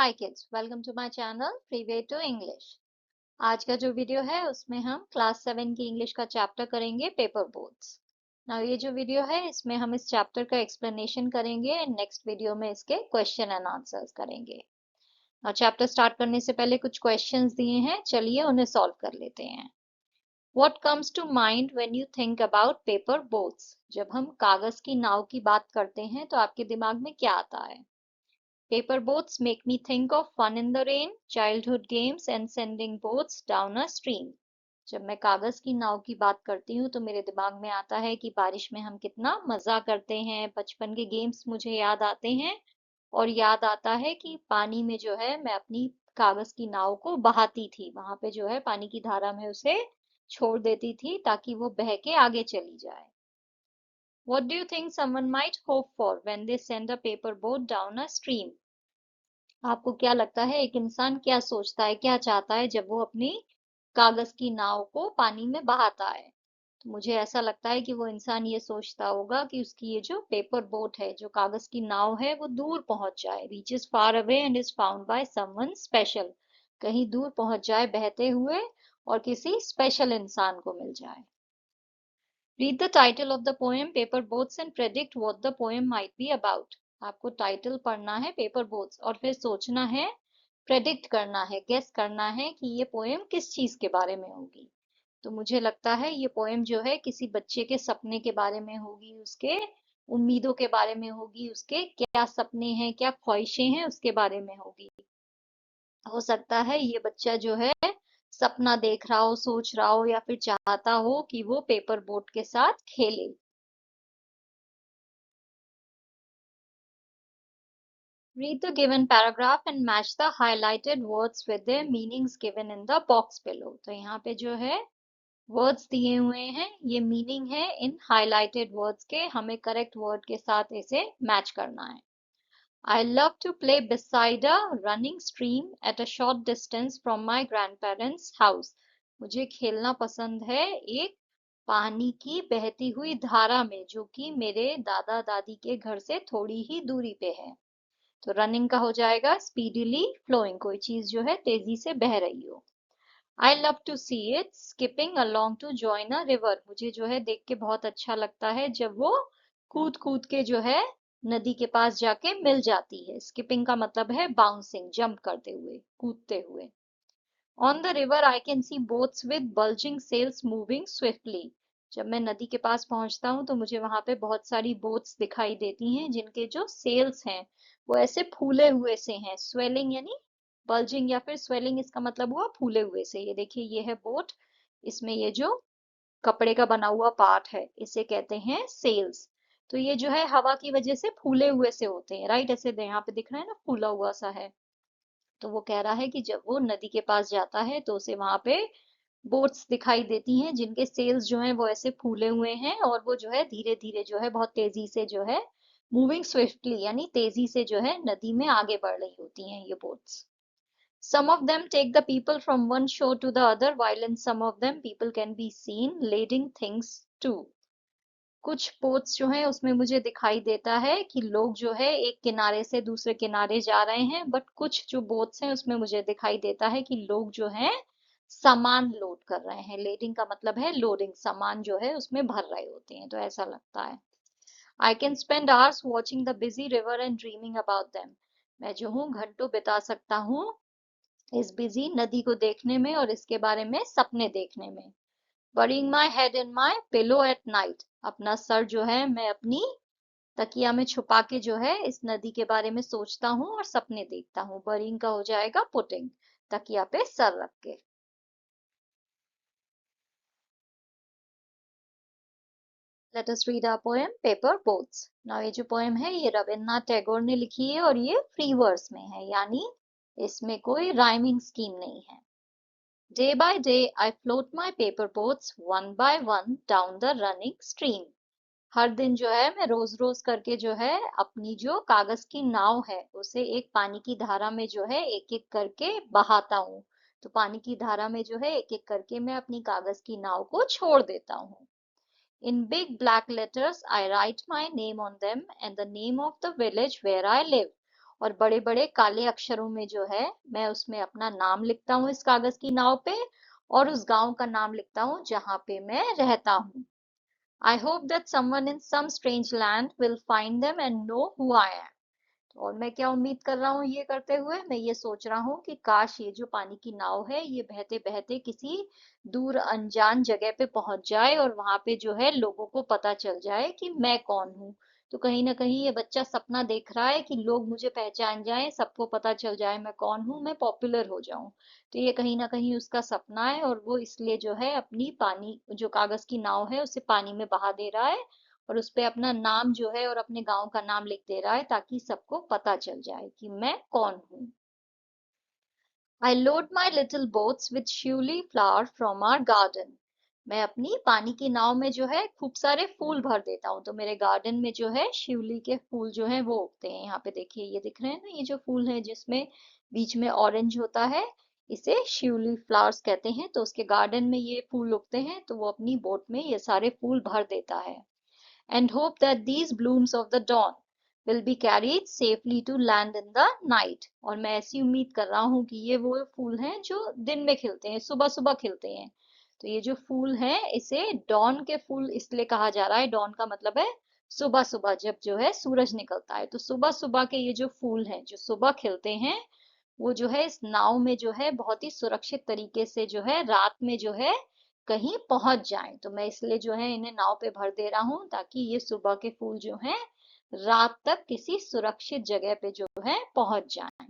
Hi kids, welcome to my channel free way to English. आज का जो video है उसमें हम क्लास 7 की इंग्लिश का चैप्टर करेंगे पेपर बोट्स। नाउ ये जो वीडियो है इसमें हम इस चैप्टर का एक्सप्लेनेशन करेंगे एंड नेक्स्ट वीडियो में इसके क्वेश्चन एंड आंसर्स करेंगे। नाउ चैप्टर स्टार्ट करने से पहले कुछ क्वेश्चंस दिए हैं, चलिए उन्हें सॉल्व कर लेते हैं। What comes to mind when you think about paper boats? जब हम कागज की नाव की बात करते हैं तो आपके दिमाग में क्या आता है? Paper boats make me think of fun in the rain, childhood games and sending boats down a stream. जब मैं कागज की नाव की बात करती हूँ तो मेरे दिमाग में आता है कि बारिश में हम कितना मजा करते हैं, बचपन के गेम्स मुझे याद आते हैं और याद आता है कि पानी में जो है मैं अपनी कागज की नाव को बहाती थी, वहां पे जो है पानी की धारा में उसे छोड़ देती थी ताकि वो बह के आगे चली जाए। What do you think someone might hope for when they send a paper boat down a stream? आपको क्या लगता है एक इंसान क्या सोचता है, क्या चाहता है जब वो अपनी कागज की नाव को पानी में बहाता है? तो मुझे ऐसा लगता है कि वो इंसान ये सोचता होगा कि उसकी ये जो पेपर बोट है, जो कागज की नाव है, वो दूर पहुंच जाए, reaches far away and is found by someone special, कहीं दूर पहुंच जाए बहते हुए और किसी स्पेशल इंसान को मिल जाए। Read the title of the poem Paper Boats and predict what the poem might be about. आपको टाइटल पढ़ना है पेपर बोट्स और फिर सोचना है, प्रेडिक्ट करना है, गेस करना है कि ये पोएम किस चीज के बारे में होगी। तो मुझे लगता है ये पोएम जो है किसी बच्चे के सपने के बारे में होगी, उसके उम्मीदों के बारे में होगी, उसके क्या सपने हैं, क्या ख्वाहिशें हैं, उसके बारे में होगी। हो सकता है ये बच्चा जो है सपना देख रहा हो, सोच रहा हो या फिर चाहता हो कि वो पेपर बोट के साथ खेले। Read the given paragraph and match the highlighted words with their meanings given in the box below. तो यहाँ पे जो है वर्ड्स दिए हुए हैं, ये मीनिंग है इन हाइलाइटेड वर्ड्स के, हमें करेक्ट वर्ड के साथ इसे मैच करना है। I love to play beside a running stream at a short distance from my grandparents' house. मुझे खेलना पसंद है एक पानी की बहती हुई धारा में जो कि मेरे दादा दादी के घर से थोड़ी ही दूरी पे है। तो रनिंग का हो जाएगा स्पीडीली फ्लोइंग, कोई चीज जो है तेजी से बह रही हो। I love to see it skipping along to join a river, मुझे जो है देख के बहुत अच्छा लगता है जब वो कूद कूद के जो है नदी के पास जाके मिल जाती है। स्किपिंग का मतलब है बाउंसिंग, जंप करते हुए, कूदते हुए। On the river I can see boats with bulging sails moving swiftly, जब मैं नदी के पास पहुंचता हूँ तो मुझे वहां पे बहुत सारी बोट्स दिखाई देती हैं जिनके जो सेल्स हैं वो ऐसे फूले हुए से हैं। स्वेलिंग यानी बल्जिंग या फिर स्वेलिंग, इसका मतलब हुआ फूले हुए से। ये देखिए ये है बोट, इसमें ये जो कपड़े का बना हुआ पार्ट है इसे कहते हैं सेल्स। तो ये जो है हवा की वजह से फूले हुए से होते हैं, राइट? ऐसे यहाँ पे दिख रहा है ना, फूला हुआ सा है। तो वो कह रहा है कि जब वो नदी के पास जाता है तो उसे वहां पे बोट्स दिखाई देती हैं जिनके सेल्स जो हैं वो ऐसे फूले हुए हैं और वो जो है धीरे धीरे जो है बहुत तेजी से जो है मूविंग स्विफ्टली यानी तेजी से जो है नदी में आगे बढ़ रही होती हैं ये boats. Some of them take the people from one shore to the other, while in some of them people can be seen lading things too. कुछ बोट्स जो हैं उसमें मुझे दिखाई देता है कि लोग जो है एक किनारे से दूसरे किनारे जा रहे हैं, बट कुछ जो बोट्स हैं उसमें मुझे दिखाई देता है कि लोग जो हैं सामान लोड कर रहे हैं। लेडिंग का मतलब है लोडिंग, सामान जो है उसमें भर रहे होते हैं, तो ऐसा लगता है। I can spend hours watching the busy river and dreaming about them, मैं जो हूँ घंटों बिता सकता हूँ इस बिजी नदी को देखने में और इसके बारे में सपने देखने में। Burying my head in my pillow at night, अपना सर जो है मैं अपनी तकिया में छुपा के जो है इस नदी के बारे में सोचता हूँ और सपने देखता हूँ। बरिंग का हो जाएगा पुटिंग, तकिया पे सर रख के। Let us read our poem Paper Boats. Now ये जो पोएम है ये रविन्द्रनाथ टैगोर ने लिखी है और ये फ्री वर्स में है, यानी इसमें कोई राइमिंग स्कीम नहीं है। Day by day I float my paper boats one by one down the running stream. हर दिन जो है मैं रोज रोज करके जो है अपनी जो कागज की नाव है उसे एक पानी की धारा में जो है एक एक करके बहाता हूँ। तो पानी की धारा में जो है एक एक करके मैं अपनी कागज की नाव को छोड़ देता हूँ। In big black letters I write my name on them and the name of the village where I live. और बड़े बड़े काले अक्षरों में जो है मैं उसमें अपना नाम लिखता हूँ इस कागज की नाव पे, और उस गांव का नाम लिखता हूँ जहाँ पे मैं रहता हूँ। I hope that someone in some strange land will find them and know who I am. और मैं क्या उम्मीद कर रहा हूँ ये करते हुए, मैं ये सोच रहा हूँ कि काश ये जो पानी की नाव है ये बहते बहते किसी दूर अनजान जगह पे पहुंच जाए और वहां पे जो है लोगों को पता चल जाए कि मैं कौन हूँ। तो कहीं ना कहीं ये बच्चा सपना देख रहा है कि लोग मुझे पहचान जाएं, सबको पता चल जाए मैं कौन हूँ, मैं पॉपुलर हो जाऊं। तो ये कहीं ना कहीं उसका सपना है, और वो इसलिए जो है अपनी पानी जो कागज की नाव है उसे पानी में बहा दे रहा है, और उस पे अपना नाम जो है और अपने गांव का नाम लिख दे रहा है ताकि सबको पता चल जाए कि मैं कौन हूँ। I load my little boats with shiuli flower from our garden. मैं अपनी पानी की नाव में जो है खूब सारे फूल भर देता हूँ। तो मेरे गार्डन में जो है शिवली के फूल जो है वो उगते हैं। यहाँ पे देखिए ये दिख रहे हैं ना, ये जो फूल है जिसमें बीच में ऑरेंज होता है, इसे शिवली फ्लावर्स कहते हैं। तो उसके गार्डन में ये फूल उगते हैं, तो वो अपनी बोट में ये सारे फूल भर देता है। And hope that these blooms of the dawn will be carried safely to land in the night. और मैं ऐसी उम्मीद कर रहा हूँ कि ये वो फूल हैं जो दिन में खिलते हैं, सुबह सुबह खिलते हैं। तो ये जो फूल हैं इसे डॉन के फूल इसलिए कहा जा रहा है। डॉन का मतलब है सुबह सुबह, जब जो है सूरज निकलता है। तो सुबह सुबह के ये जो फूल हैं जो सुबह खिलते हैं, वो जो है इस नाव में जो है बहुत ही सुरक्षित तरीके से जो है रात में जो है कहीं पहुंच जाएं। तो मैं इसलिए जो है इन्हें नाव पे भर दे रहा हूँ ताकि ये सुबह के फूल जो हैं रात तक किसी सुरक्षित जगह पे जो है पहुंच जाएं।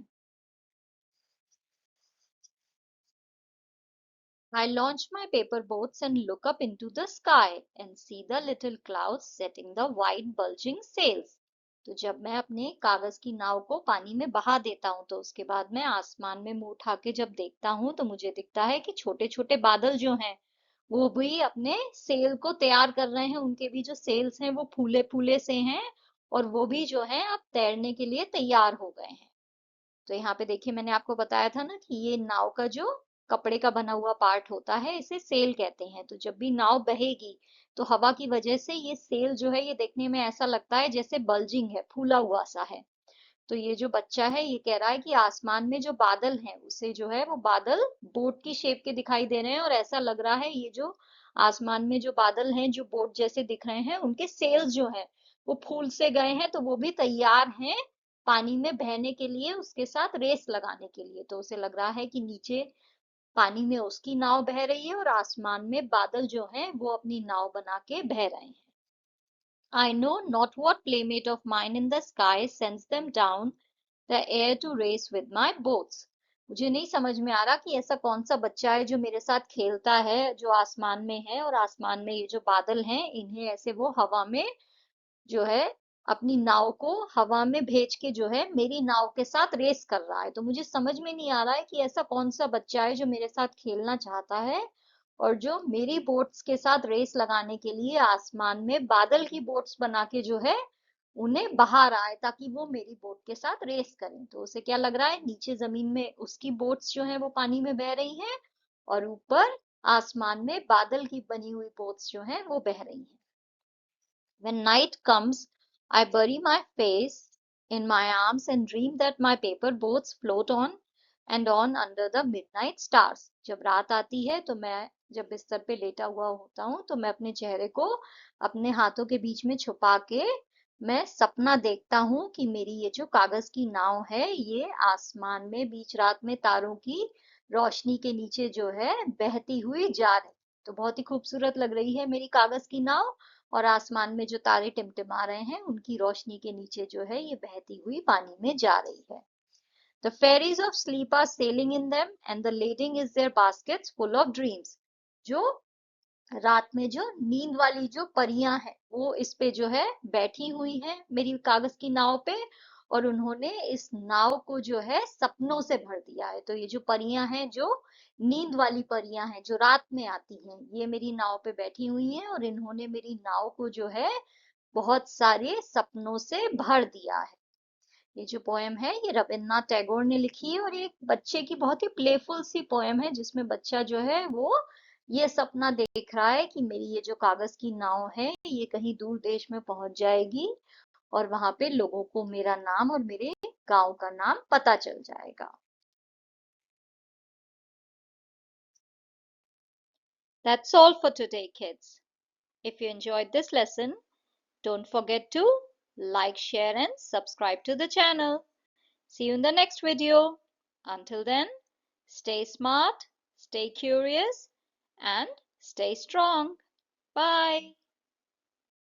I launch my paper boats and look up into the sky and see the little clouds setting the white bulging sails. तो जब मैं अपने कागज की नाव को पानी में बहा देता हूँ तो उसके बाद मैं आसमान में मुंह उठा के जब देखता हूँ तो मुझे दिखता है कि छोटे छोटे बादल जो हैं वो भी अपने सेल को तैयार कर रहे हैं। उनके भी जो सेल्स हैं वो फूले फूले से हैं, और वो भी जो है अब तैरने के लिए तैयार हो गए हैं। तो यहाँ पे देखिए मैंने आपको बताया था ना कि ये नाव का जो कपड़े का बना हुआ पार्ट होता है इसे सेल कहते हैं। तो जब भी नाव बहेगी तो हवा की वजह से ये सेल जो है ये देखने में ऐसा लगता है जैसे बल्जिंग है, फूला हुआ सा है। तो ये जो बच्चा है ये कह रहा है कि आसमान में जो बादल हैं उसे जो है वो बादल बोट की शेप के दिखाई दे रहे हैं, और ऐसा लग रहा है ये जो आसमान में जो बादल हैं जो बोट जैसे दिख रहे हैं उनके सेल्स जो हैं वो फूल से गए हैं, तो वो भी तैयार हैं पानी में बहने के लिए, उसके साथ रेस लगाने के लिए। तो उसे लग रहा है कि नीचे पानी में उसकी नाव बह रही है और आसमान में बादल जो हैं वो अपनी नाव बना के बह रहे हैं। I know not what playmate of mine in the sky sends them down the air to race with my boats. मुझे नहीं समझ में आ रहा कि ऐसा कौन सा बच्चा है जो मेरे साथ खेलता है, जो आसमान में है, और आसमान में ये जो बादल हैं इन्हें ऐसे वो हवा में जो है अपनी नाव को हवा में भेज के जो है मेरी नाव के साथ रेस कर रहा है। तो मुझे समझ में नहीं आ रहा है कि ऐसा कौन सा बच्चा है जो मेरे साथ खेलना चाहता है और जो मेरी बोट्स के साथ रेस लगाने के लिए आसमान में बादल की बोट्स बना के जो है उन्हें बहा रहा है ताकि वो मेरी बोट के साथ रेस करें। तो उसे क्या लग रहा है, नीचे जमीन में उसकी बोट्स जो है वो पानी में बह रही हैं और ऊपर आसमान में बादल की बनी हुई बोट्स जो है वो बह रही हैं। When night comes, I bury my face in my arms and dream that my paper boats float on and on under the midnight stars. जब रात आती है तो मैं जब बिस्तर पे लेटा हुआ होता हूँ तो मैं अपने चेहरे को अपने हाथों के बीच में छुपा के मैं सपना देखता हूँ कि मेरी ये जो कागज की नाव है ये आसमान में बीच रात में तारों की रोशनी के नीचे जो है बहती हुई जा रही। तो बहुत ही खूबसूरत लग रही है मेरी कागज की नाव, और आसमान में जो तारे टिमटिमा रहे हैं उनकी रोशनी के नीचे जो है ये बहती हुई पानी में जा रही है। The fairies of sleep are sailing in them and the lading is their baskets full of dreams. जो रात में जो नींद वाली जो परियां हैं वो इस पे जो है बैठी हुई हैं मेरी कागज की नाव पे, और उन्होंने इस नाव को जो है सपनों से भर दिया है। तो ये जो परियां हैं जो नींद वाली परियां हैं जो रात में आती हैं ये मेरी नाव पे बैठी हुई हैं, और इन्होंने मेरी नाव को जो है बहुत सारे सपनों से भर दिया है। ये जो पोएम है ये रविन्द्रनाथ टैगोर ने लिखी है, और ये एक बच्चे की बहुत ही प्लेफुल सी पोएम है जिसमें बच्चा जो है वो ये सपना देख रहा है कि मेरी ये जो कागज की नाव है ये कहीं दूर देश में पहुंच जाएगी और वहां पे लोगों को मेरा नाम और मेरे गांव का नाम पता चल जाएगा। That's all for today, kids. If you enjoyed this lesson, don't forget to like, share, and subscribe to the channel. See you in the next video. Until then, stay smart, stay curious, and stay strong. Bye.